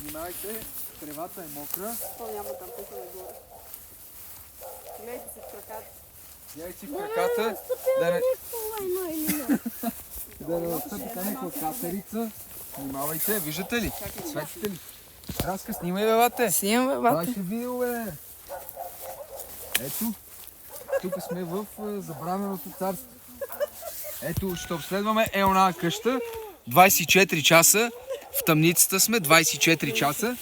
Внимавайте, тревата е мокра. То няма там, тук нагоре. Гледайте си в краката. Гледайте си в краката. Да не настъпите някаква катерица. Внимавайте, виждате ли? Светите ли? Краска, снимай, бе, бате. Снимам, бе, Това бате. ще видео, бе. Ето, тук сме в забраненото царство. Ето, ще обследваме една къща. 24 часа. В тъмницата сме, 24 часа.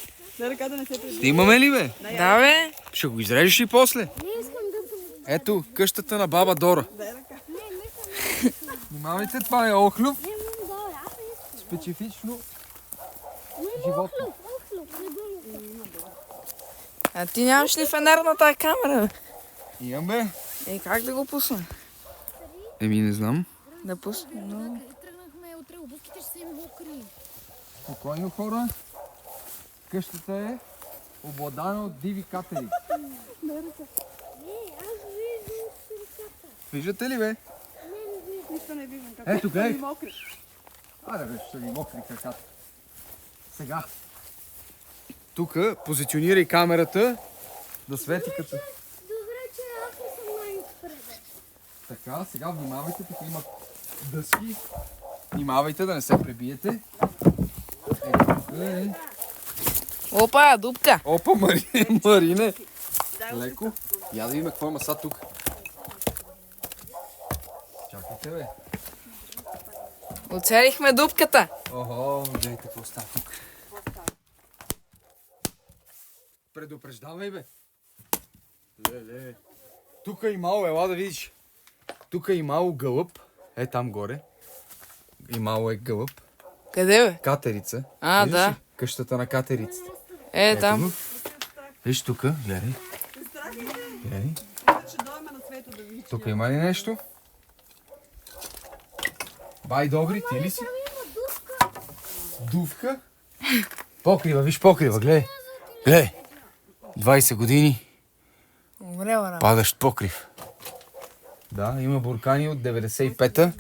Ще имаме ли, бе? Да, бе. Ще го изрежеш ли после? Ето, къщата на баба Дора. Внимавайте, това е охлюв. Специфично животно. А ти нямаш ли фенер на тази камера, бе? Имам, бе. Как да го пусна? Еми, не знам. Да пусна? Но... Тръгнахме утре, обувките ще са им мокри. Спокойно, хора. Къщата е обладана от диви катери. Виждате ли, бе? Нищо не виждам. Ето, гледай. Мокри. Аре, бе, ще ви мокри краката. Сега. Тук позиционирай камерата да свети като... Добре, че аз не съм най-отпред. Така, сега внимавайте, тук има дъски. Внимавайте да не се пребиете. Ето тук е... Опа, дупка. Опа, Марине! Леко. Я да видим какво има са тук. Чакайте, бе. Оцелихме дупката. Охо, гледайте какво става тук. Предупреждавай, бе. Леле. Тук е имало, ела да видиш. Тук е имало гълъб. Е, там горе. Имало е гълъб. Къде, бе? Катерица. А, Виждаш да. ли? Къщата на катериците. Е, там. Го. Виж тук, гледай. Гледай. Ще дойме на свето да видиш. Тук има ли нещо? Бай, добри, ти ли си? Дувка? Покрива, виж покрива, гледай. Гледай. 20 години. Умрела рама. Падащ покрив. Да, има буркани от 95-та.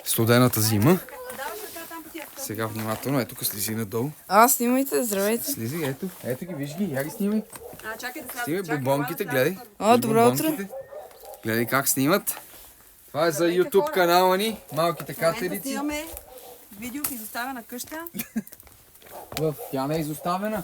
Студената зима. Сега внимателно, ето тук слизи надолу. Снимайте, здравейте. Слизи, ето ги, виж ги, я ги снимай. Чакай да Снимай бомбонките, гледай. Добро утро. Бомбонките. Гледай как снимат. Това е за YouTube канала ни, малките катерици. Снимаме видео в изоставена къща. Тя не е изоставена.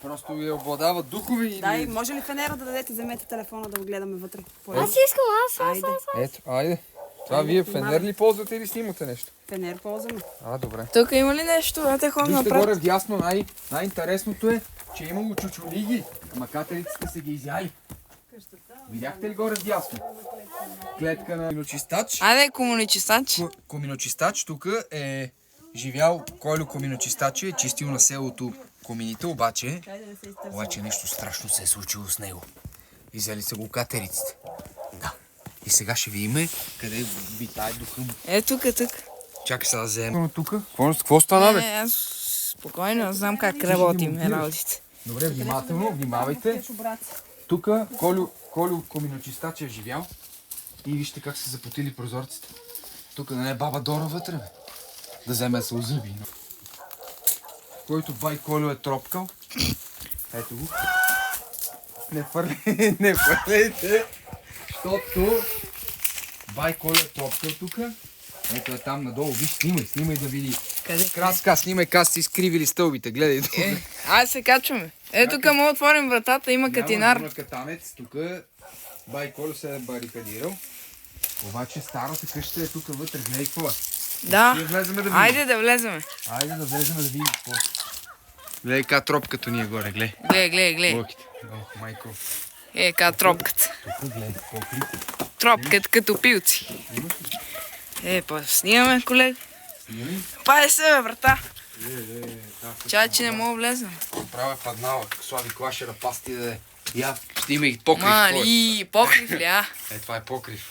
Просто ви обладава духови и... Дай, може ли фенера да дадете, вземете телефона да го гледаме вътре? Аз искам, Айде, Ето, айде. Това вие фенер ли ползвате или снимате нещо? фенер ползваме. Добре. Тук има ли нещо? Ате ходим Вижте напред. горе вдясно, най-интересното е, че е имало чучулиги. Ама катериците са ги изяли. Видяхте ли горе вдясно? Клетка на коминочистач. Айде, комуничистач. Коминочистач тук е живял Койло Коминочистач, е чистил на селото комините, обаче нещо страшно се е случило с него. Изяли са го катериците. Да. И сега ще видим къде витае духа му. Тук. Чакай сега да вземем. Тук? Какво стана, бе? Аз спокойно, знам как работим работите. Добре, внимавайте. Тук Колю Коминочистач е живял. И вижте как са запотили прозорците. Тук да не е баба Дора вътре, бе. Да вземе да се озъби. Който бай Колю е тропкал. Ето го. Не фърляйте. Защото бай Колю е тропкал тук. Ето е там надолу. Виж, снимай да види. Къде? Краска, снимай как сте изкривили стълбите. Гледай тук. Айде се качваме. Тук мога да отворим вратата, има катинар. Няма катанец. Тук бай Колю се е барикадирал. Обаче старата къща е тук вътре. Гледай какво е. Да. Айде да влеземе. Айде да влезем да видим какво. Гледай как тропката ни е горе, гледай. Гледай. Лъките. Майко. Тропката. Тук гледай покрив. Тропката като пилци. Снимаме, колега. Снимай. Пай се, бе, брата. Чай, че не мога да влезем. Правя паднала. Слави клашера пасти да е. Я, ще има и покрив. Мали, покрив ли, Това е покрив.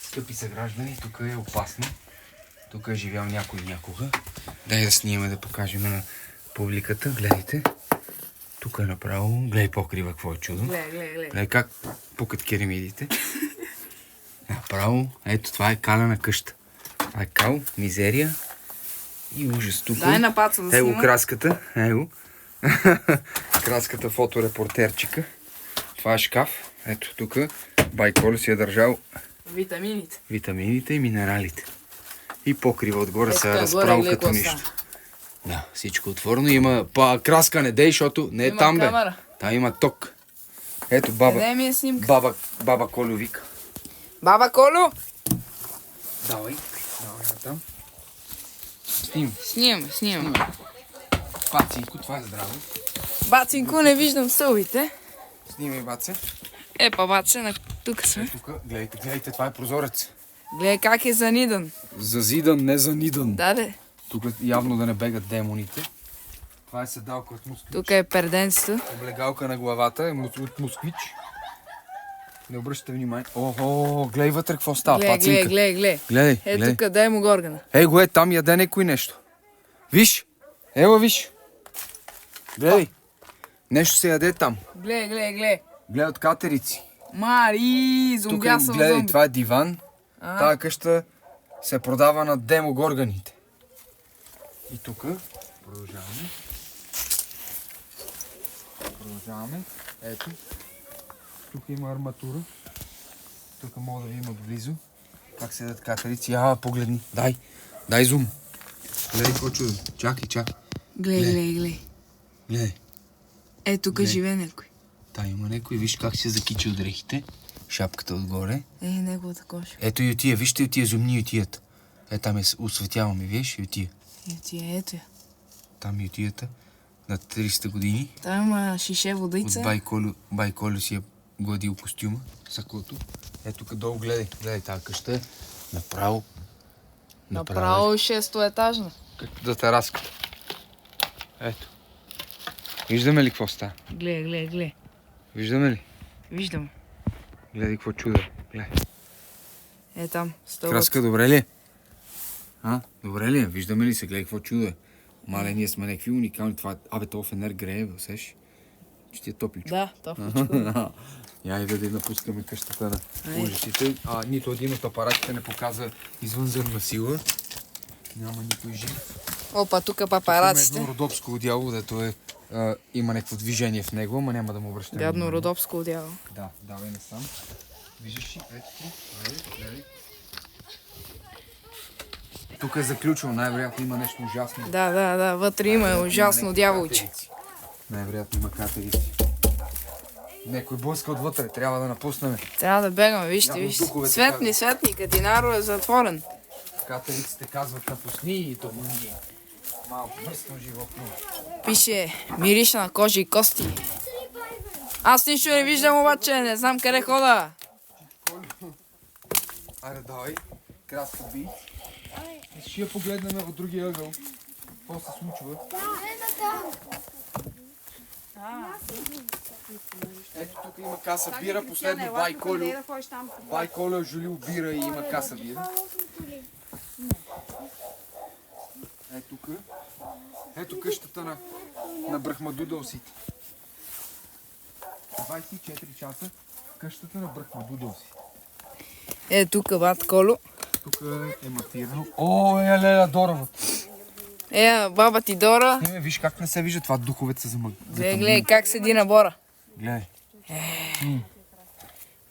Скъпи съграждани, тук е опасно. Тук е живял някой някога. Дай да снимаме, да покажем на публиката. Гледайте. Тук е направо. Гледай покрива, какво е чудо. Гледай как пукат керамидите. Направо. Ето, това е калена къща. Това е кал, мизерия. И ужас тук. Дай на паца да Его снима. краската. Его. Краската фоторепортерчика. Това е шкаф. Ето тук Байколю си е държал Витамините. витамините и минералите. И покрива отгоре Ето се е горе, разправил гледай като какво нищо. Да, всичко отворено. Има краска не дей, защото не е Има там, бе. камера. Там има ток. Ето Къде ми е снимка? баба Колю вика. Баба Колю! Давай там. Снимаме. Пацинко, това е здраво. Бацинко, не виждам стълбите. Снимай, баце. Епа, баце, тук сме. Тук, гледайте, това е прозорец. Гледай как е занидан. Зазидан, не занидан. Да. Тук явно да не бегат демоните. Това е седалка от москвич. Тук е перденцето. Облегалка на главата е от москвич. Не обръщате внимание. Охо, гледай вътре какво става, пацинка. Гледай. Гледай, Е, гледай. тук, дай му горгана. Ей го е, там яде некой нещо. Виж, ела виж. Гледай. Нещо се яде там. Гледай. Гледай от катерици. Мари, Тук зомбя съм гледай, зомби. това е диван. Тая къща се продава на демогорганите. И тук продължаваме. Ето. Тук има арматура. Тук мога да видим отблизо. Как седят катерици. Погледни. Дай зум. Гледай какво чудо. Чакай. Гледай. Гледай. Е, тук живее някой. Има някой. Виж как се закича от дрехите. Шапката отгоре. Е, неговата кожа. Ето и отия. Вижте и отия зумни ютията. Там осветяваме. Виж и отия. Ето я. Там ютията. На 300 години. Там има шише водица. От Байколю си е гладил костюма. Саклото. Ето тук долу гледай. Тази къща е направо. Направо 6-етажна. Както да тераската. Ето. Виждаме ли какво става? Гледай. Виждаме ли? Виждам. Гледай какво чудо. Гледай. Е, там. Стълбът. Краска добре ли е? Добре ли е? Виждаме ли се? Гледай какво чудо е. Мале, ние сме някакви уникални. Това е... то фенер грее, усеш? Че ти е топличко. Да, топличко. Айде да напускаме къщата на ужасите. Нито един от апаратите не показа извънземна сила. Няма никой жив. Опа, тук Има папараците. едно родопско одяло, дето има някакво движение в него, ама няма да му обръщаме. Гадно родопско одяло. Да, давай насам. Виждаш ли? Ето, гледай. Тук е заключено, най-вероятно има нещо ужасно. Да, вътре има ужасно дяволче. Най-вероятно има катерици. Някой блъска отвътре, трябва да напуснем. Трябва да бегаме, вижте. духовете Светни, Катинаро е затворен. Катериците казват напусни и то мънги. Малко мръсно животно. Пише, мириша на кожи и кости. Аз нищо не виждам обаче, не знам къде хода. Айде, давай. Краска би. Ще я погледнем от другия ъгъл. Какво се случва? Ето тук има каса бира, последно Байколю е жулил бира и има каса бира. Ето къщата на брахмадудълсите. 24 часа къщата на брахмадудълсите. Е, тук бат Колю. Тук е матирано. Леля Дорова. Баба ти Дора. Виж как не се вижда това, духовете са Гледай как седи на бора. Гледай.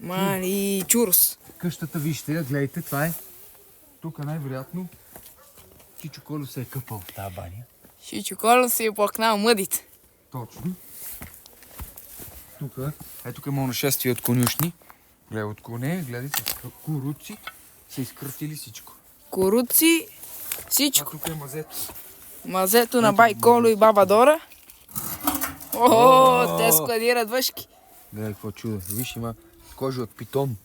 Мали чурс. Къщата, вижте, гледайте, това е. Тук най-вероятно Чичо Колю се е къпал в тази баня. Чичо Колю си е плакнал мъдите. Точно. Тук има нашествие от конюшни. Гледай от коне, гледайте, куруци са изкъртили всичко. Куруци, всичко. Тук е мазето. Мазето на Байколю и баба Дора. Те складират въшки. Гледай какво чудо. Виж, има кожа от питон.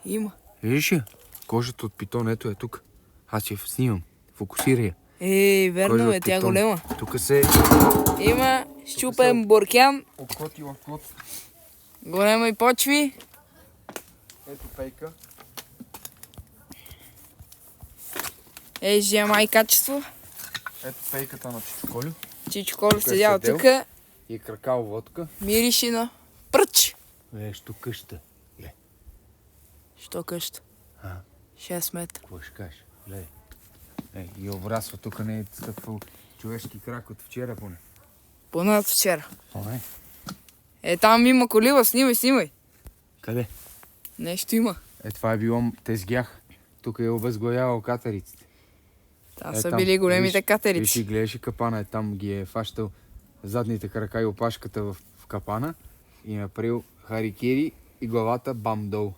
Има. Виж ли? Кожата от питон, ето е тук. Аз я снимам. Фокусирай я. Верно е, тя голема. Тук се... Има щупен буркян. Обход и лавкот. Голема и почви. Ето пейка. GMI качество. Ето пейката на Чичо Колю. Чичо Колю е седял тук. И е кракал водка. Мириши на пръч. Що къща. Що къща? 6 метра. Какво ще кажеш? Гледай. И обрасва, тук не е стъпвал човешки крак от вчера поне. Поне от вчера. Поне. Там има колива, снимай. Къде? Нещо има. Това е било тезгях. Тук е обезглавявал катериците. Там са били големите катерици. Виж и гледаш капана, там ги е фащал задните крака и опашката в капана и направил харикири и главата бам долу.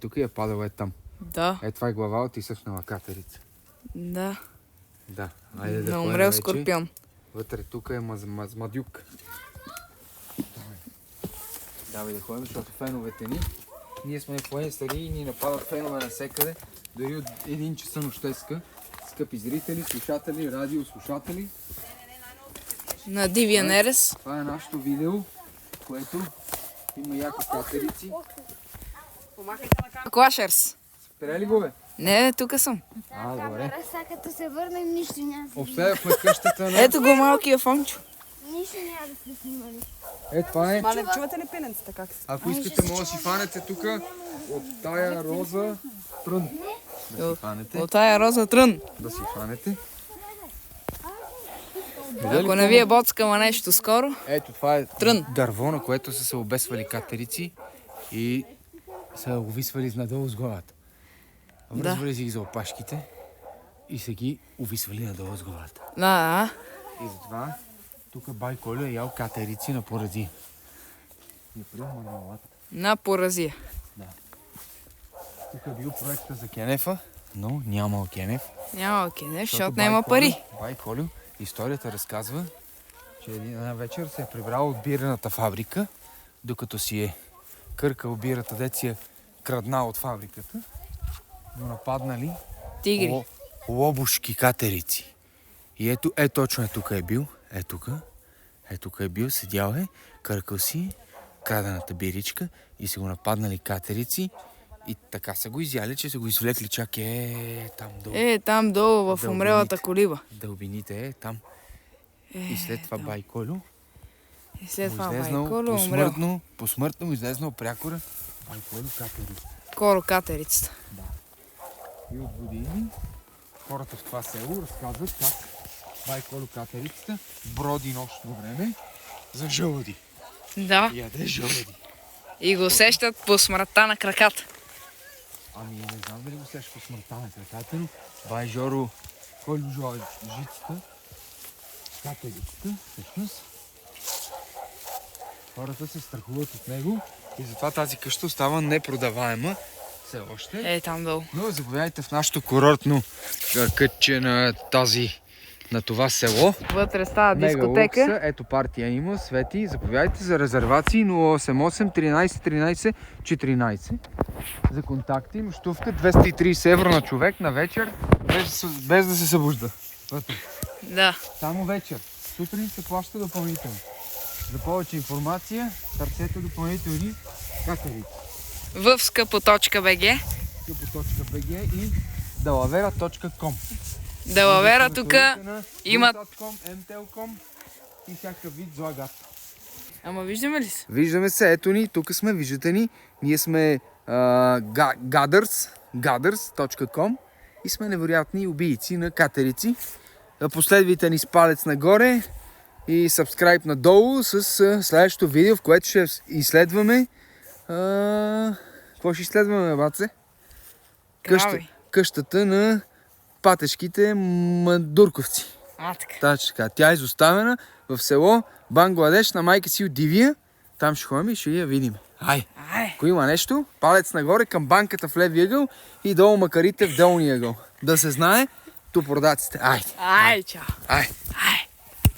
Тук е падал там. Да. Това е глава от изсъхнала катерица. Да. Да. Айде да На ходим умрел вече. скорпион. Вътре тук е мазмадюк. Давай да ходим, защото феновете ни. Ние сме поени стари и ни нападат фенове навсекъде. Дори от 1 часа нощеска. Скъпи зрители, слушатели, радиослушатели. На Дивия Нерес. Това е нашето видео, което има яко катерици. Клашерс. Спря ли го бе? Не, тук съм. Добре. Сега като се върнем, нищо няма. Обследвахме къщата на... Ето го малкия Фончо. Нищо няма да сте снимали. Това е. Мале, чувате ли пиненцата как се? Ако искате, може да си фанете тук от тая роза трън. Да си фанете. От тая роза трън. Да си фанете. Ако не ви е боцкала нещо скоро. Ето това е Трън. дърво, на което са се обесвали катерици и са увисвали надолу с главата. Връзвали си ги за опашките и са ги увисвали надолу с главата. Да. И затова тук бай Колю е ял катерици на поразия. На поразия. Тук е бил проекта за Кенефа, но нямал Кенеф. Няма кене, защото няма пари. Бай Колю, историята разказва, че една вечер се е прибрал от бирената фабрика, докато си е къркал бирата, дет си е краднал от фабриката, но нападнали Тигри. лобушки катерици. И ето точно тук е бил, тук е бил, седял е, къркал си крадената биричка и са го нападнали катерици и така са го изяли, че са го извлекли чак там долу. Там долу в умрелата колиба. Дълбините там. И след това бай Колю И след това излезнал Байколо умрел. посмъртно излезнал прякора бай Колю катерици. Коро катерицата. И от години хората в това село разказват как бай Колю катерицата броди нощно време за жълъди. Да. Яде жълъди. И го усещат по смъртта на краката. Ами не знам дали го сеща по смъртта на краката, но бай Жоро Колю жицата, катерицата, всъщност. Хората се страхуват от него и затова тази къща остава непродаваема все още. Там долу. Но заповядайте в нашото курортно кътче на това село. Вътре става Мега дискотека. лукса. Ето партия има, свети. Заповядайте за резервации 088 13 13 14. За контакти, нощувка 230 евро на човек на вечер, без да се събужда. Вътре. Да. Само вечер. Сутрин се плаща допълнително. За повече информация търсете допълнителни катерици. В скъпо.bg. Скъпо.bg и dalavera.com. Далавера тук имат... MTelcom и всякакъв вид злагат. Ама виждаме ли се? Виждаме се, ето ни, тук сме, виждате ни. Ние сме gaders.com и сме невероятни убийци на катерици. Последвайте ни с палец нагоре и сабскрайб надолу с следващото видео, в което ще изследваме... Какво ще изследваме, баце? Къщата на патешките мадурковци. Така. Тя е изоставена в село Бангладеш на майка си от Дивия. Там ще ходим и ще я видим. Ако има нещо, палец нагоре към банката в левия ъгъл и долу макарите в долния ъгъл. Да се знае, ту продаците. Айде, чао.